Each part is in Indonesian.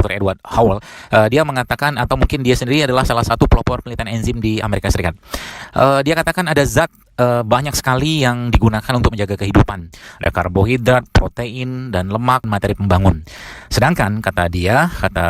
Dr. Edward Howell. Dia mengatakan, atau mungkin dia sendiri adalah salah satu pelopor penelitian enzim di Amerika Serikat. Dia katakan ada zat banyak sekali yang digunakan untuk menjaga kehidupan. Ada karbohidrat, protein, dan lemak, materi pembangun. Sedangkan kata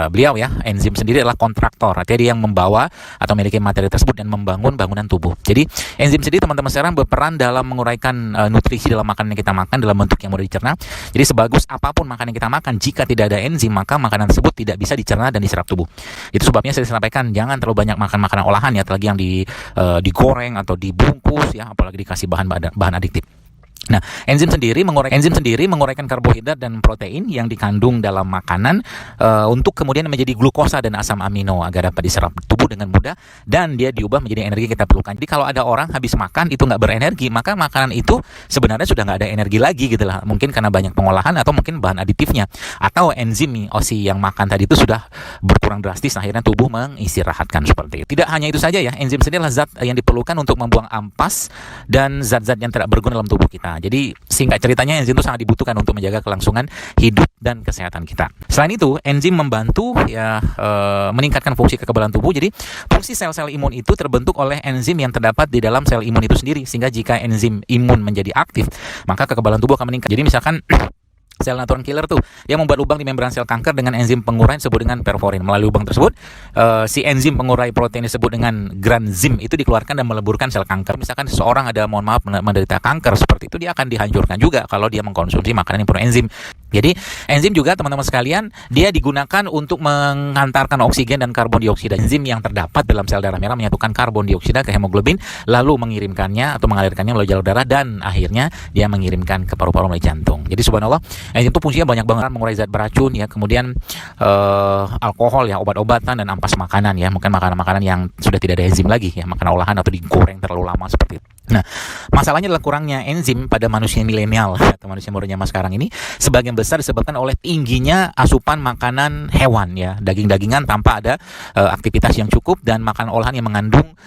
beliau ya, enzim sendiri adalah kontraktor. Artinya dia yang membawa atau memiliki materi tersebut dan membangun bangunan tubuh. Jadi enzim sendiri teman-teman sekarang berperan dalam menguraikan nutrisi dalam makanan yang kita makan dalam bentuk yang mudah dicerna. Jadi sebagus apapun makanan yang kita makan, jika tidak ada enzim maka makanan tersebut tidak bisa dicerna dan diserap tubuh. Itu sebabnya saya sampaikan jangan terlalu banyak makan makanan olahan ya, apalagi yang digoreng atau dibungkus ya, apalagi dikasih bahan adiktif. Nah, enzim sendiri menguraikan karbohidrat dan protein yang dikandung dalam makanan untuk kemudian menjadi glukosa dan asam amino agar dapat diserap tubuh dengan mudah dan dia diubah menjadi energi yang kita perlukan. Jadi kalau ada orang habis makan itu nggak berenergi, maka makanan itu sebenarnya sudah nggak ada energi lagi gitu lah. Mungkin karena banyak pengolahan atau mungkin bahan aditifnya atau enzim osi yang makan tadi itu sudah berkurang drastis, akhirnya tubuh mengistirahatkan seperti itu. Tidak hanya itu saja ya, enzim sendiri adalah zat yang diperlukan untuk membuang ampas dan zat-zat yang tidak berguna dalam tubuh kita. Jadi singkat ceritanya enzim itu sangat dibutuhkan untuk menjaga kelangsungan hidup dan kesehatan kita. Selain itu, enzim membantu ya meningkatkan fungsi kekebalan tubuh. Jadi fungsi sel-sel imun itu terbentuk oleh enzim yang terdapat di dalam sel imun itu sendiri. Sehingga jika enzim imun menjadi aktif, maka kekebalan tubuh akan meningkat. Jadi misalkan sel natural killer tuh, dia membuat lubang di membran sel kanker dengan enzim pengurai disebut dengan perforin. Melalui lubang tersebut, si enzim pengurai protein disebut dengan granzim itu dikeluarkan dan meleburkan sel kanker. Misalkan seseorang ada, mohon maaf, menderita kanker seperti itu, dia akan dihancurkan juga kalau dia mengkonsumsi makanan yang penuh enzim. Jadi enzim juga teman-teman sekalian, dia digunakan untuk mengantarkan oksigen dan karbon dioksida. Enzim yang terdapat dalam sel darah merah menyatukan karbon dioksida ke hemoglobin, lalu mengirimkannya atau mengalirkannya melalui jalur darah dan akhirnya dia mengirimkan ke paru-paru melalui jantung. Jadi subhanallah, enzim itu fungsinya banyak banget, mengurai zat beracun ya, kemudian alkohol ya, obat-obatan dan ampas makanan ya, mungkin makanan-makanan yang sudah tidak ada enzim lagi ya, makanan olahan atau digoreng terlalu lama seperti itu. Nah, masalahnya adalah kurangnya enzim pada manusia milenial atau manusia muda zaman sekarang ini sebagian besar disebabkan oleh tingginya asupan makanan hewan ya, daging-dagingan tanpa ada aktivitas yang cukup dan makanan olahan yang mengandung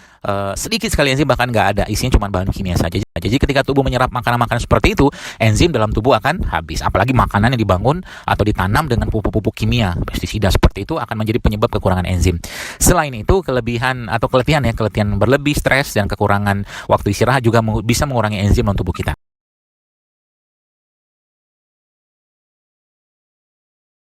sedikit sekali enzim, bahkan nggak ada, isinya cuma bahan kimia saja. Jadi ketika tubuh menyerap makanan-makanan seperti itu, enzim dalam tubuh akan habis. Apalagi makanan yang dibangun atau ditanam dengan pupuk-pupuk kimia, pestisida seperti itu akan menjadi penyebab kekurangan enzim. Selain itu, keletihan berlebih, stres dan kekurangan waktu istirahat juga bisa mengurangi enzim dalam tubuh kita.